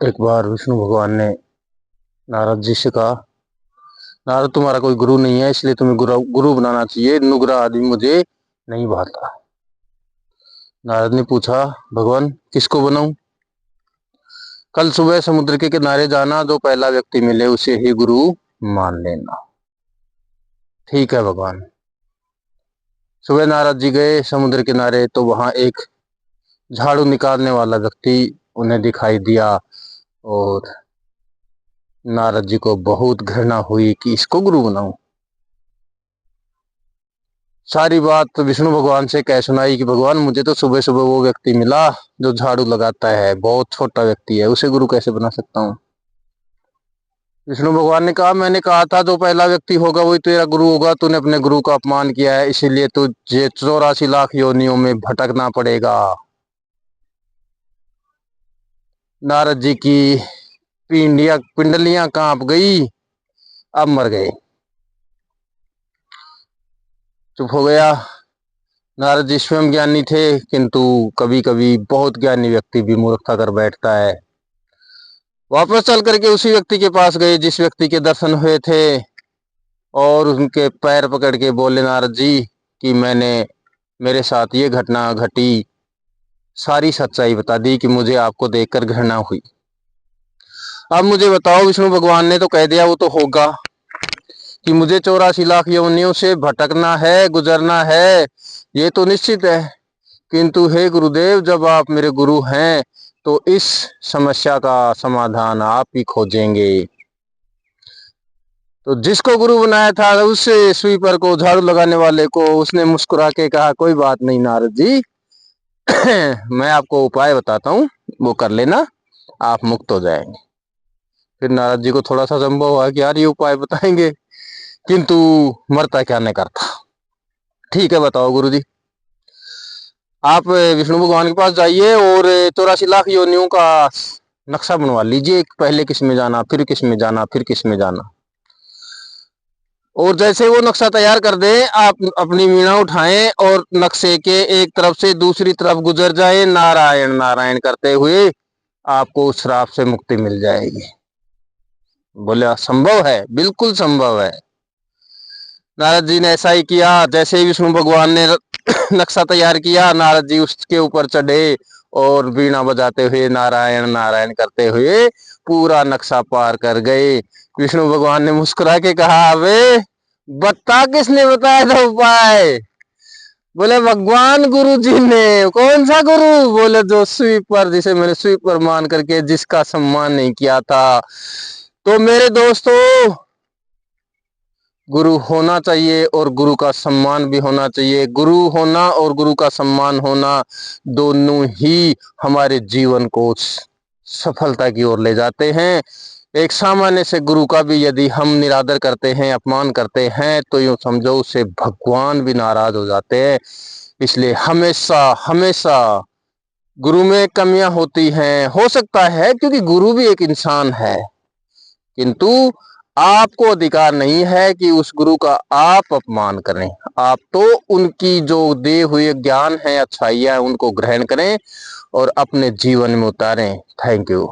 एक बार विष्णु भगवान ने नारद जी से कहा, नारद तुम्हारा कोई गुरु नहीं है, इसलिए तुम्हें गुरु गुरु बनाना चाहिए। नुग्रा आदमी मुझे नहीं भाता। नारद ने पूछा, भगवान किसको बनाऊं? कल सुबह समुद्र के किनारे जाना, जो पहला व्यक्ति मिले उसे ही गुरु मान लेना। ठीक है भगवान। सुबह नारद जी गए समुद्र किनारे, तो वहां एक झाड़ू निकालने वाला व्यक्ति उन्हें दिखाई दिया और नारद जी को बहुत घृणा हुई कि इसको गुरु बनाऊं। सारी बात विष्णु भगवान से कह सुनाई कि भगवान मुझे तो सुबह सुबह वो व्यक्ति मिला जो झाड़ू लगाता है, बहुत छोटा व्यक्ति है, उसे गुरु कैसे बना सकता हूँ? विष्णु भगवान ने कहा, मैंने कहा था जो पहला व्यक्ति होगा वही तेरा गुरु होगा। तूने अपने गुरु का अपमान किया है, इसीलिए तुझे 84 लाख योनियों में भटकना पड़ेगा। नारद जी की पिंडलियां कांप गई, अब मर गए। चुप हो गया। नारद जी स्वयं ज्ञानी थे, किंतु कभी कभी बहुत ज्ञानी व्यक्ति भी मूर्खता कर बैठता है। वापस चल करके उसी व्यक्ति के पास गए जिस व्यक्ति के दर्शन हुए थे और उनके पैर पकड़ के बोले, नारद जी कि मेरे साथ ये घटना घटी। सारी सच्चाई बता दी कि मुझे आपको देखकर घृणा हुई। अब मुझे बताओ, विष्णु भगवान ने तो कह दिया वो तो होगा कि मुझे 84 लाख योनियों से भटकना है, गुजरना है, ये तो निश्चित है। किंतु हे गुरुदेव, जब आप मेरे गुरु हैं तो इस समस्या का समाधान आप ही खोजेंगे। तो जिसको गुरु बनाया था उस स्वीपर को, झाड़ू लगाने वाले को, उसने मुस्कुरा के कहा, कोई बात नहीं नारद जी, मैं आपको उपाय बताता हूँ, वो कर लेना, आप मुक्त हो जाएंगे। फिर नारद जी को थोड़ा सा संभव हुआ कि यार ये उपाय बताएंगे, किंतु मरता क्या नहीं करता। ठीक है बताओ गुरु जी। आप विष्णु भगवान के पास जाइए और 84 लाख योनियों का नक्शा बनवा लीजिए, पहले किस में जाना, फिर किस में जाना, फिर किस में जाना। और जैसे वो नक्शा तैयार कर दे, आप अपनी वीणा उठाएं और नक्शे के एक तरफ से दूसरी तरफ गुजर जाए, नारायण नारायण करते हुए आपको उस श्राप से मुक्ति मिल जाएगी। बोले संभव है? बिल्कुल संभव है। नारद जी ने ऐसा ही किया। जैसे ही विष्णु भगवान ने नक्शा तैयार किया, नारद जी उसके ऊपर चढ़े और वीणा बजाते हुए नारायण नारायण करते हुए पूरा नक्शा पार कर गए। विष्णु भगवान ने मुस्कुरा के कहा, अबे बता किसने बताया था उपाय? बोले भगवान गुरु जी ने। कौन सा गुरु? बोले जो स्वीपर, जिसे मैंने स्वीपर मान करके जिसका सम्मान नहीं किया था। तो मेरे दोस्तों, गुरु होना चाहिए और गुरु का सम्मान भी होना चाहिए। गुरु होना और गुरु का सम्मान होना दोनों ही हमारे जीवन को सफलता की ओर ले जाते हैं। एक सामान्य से गुरु का भी यदि हम निरादर करते हैं, अपमान करते हैं, तो यूं समझो उससे भगवान भी नाराज हो जाते हैं। इसलिए हमेशा हमेशा गुरु में कमियां होती हैं, हो सकता है, क्योंकि गुरु भी एक इंसान है, किंतु आपको अधिकार नहीं है कि उस गुरु का आप अपमान करें। आप तो उनकी जो दिए हुए ज्ञान है, अच्छाइयां, उनको ग्रहण करें और अपने जीवन में उतारें। Thank you.